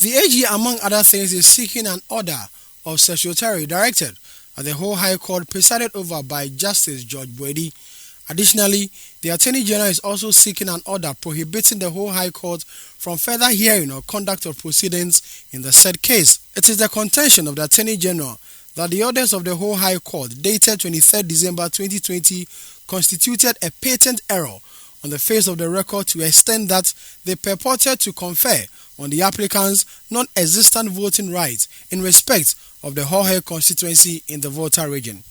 The AG, among other things, is seeking an order of certiorari directed at the Hohoe Court presided over by Justice George Boedi. Additionally, the Attorney General is also seeking an order prohibiting the Hohoe Court from further hearing or conduct of proceedings in the said case. It is the contention of the Attorney General that the orders of the Hohoe Court dated 23rd December 2020 constituted a patent error on the face of the record to extend that they purported to confer on the applicant's non-existent voting rights in respect of the Hohoe Constituency in the Volta region.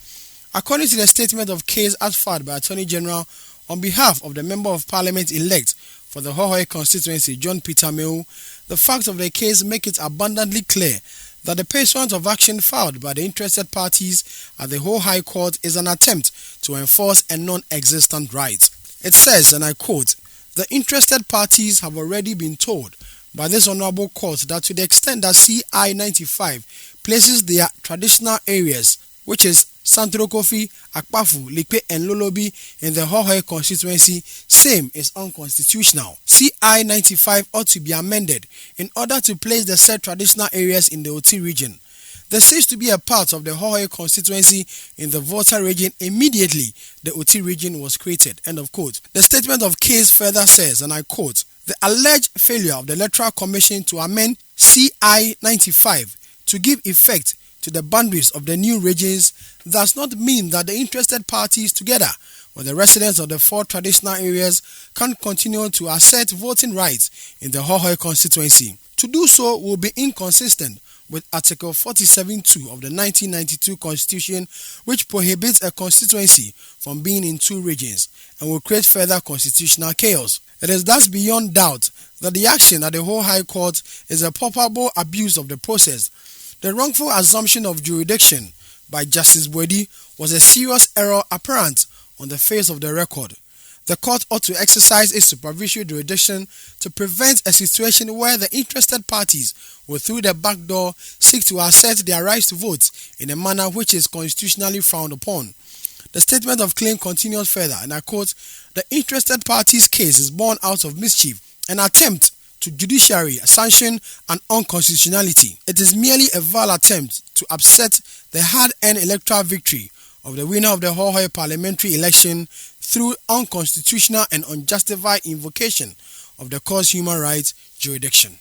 According to the statement of case as filed by Attorney General on behalf of the Member of Parliament elect for the Hohoe Constituency, John Peter Amewu, the facts of the case make it abundantly clear that the pursuant of action filed by the interested parties at the Hohoe Court is an attempt to enforce a non-existent right. It says, and I quote, "The interested parties have already been told by this Honourable Court that to the extent that CI 95 places their traditional areas, which is Santrokofi, Akpafu, Likpe and Lolobi in the Hohoe Constituency, same is unconstitutional. CI 95 ought to be amended in order to place the said traditional areas in the Oti region. There ceased to be a part of the Hohoe Constituency in the Volta region immediately the Oti region was created." End of quote. The statement of case further says, and I quote, "The alleged failure of the Electoral Commission to amend CI 95 to give effect to the boundaries of the new regions does not mean that the interested parties together with the residents of the four traditional areas can continue to assert voting rights in the Hohoe Constituency. To do so will be inconsistent with Article 47(2) of the 1992 Constitution, which prohibits a constituency from being in two regions and will create further constitutional chaos. It is thus beyond doubt that the action at the Hohoe Court is a palpable abuse of the process. The wrongful assumption of jurisdiction by Justice Boedi was a serious error apparent on the face of the record. The court ought to exercise its supervisory jurisdiction to prevent a situation where the interested parties will through the back door seek to assert their rights to vote in a manner which is constitutionally frowned upon. The statement of claim continues further, and I quote, "The interested parties' case is born out of mischief, an attempt to judiciary sanction and unconstitutionality. It is merely a vile attempt to upset the hard-earned electoral victory of the winner of the Hohoe parliamentary election through unconstitutional and unjustified invocation of the court's human rights jurisdiction."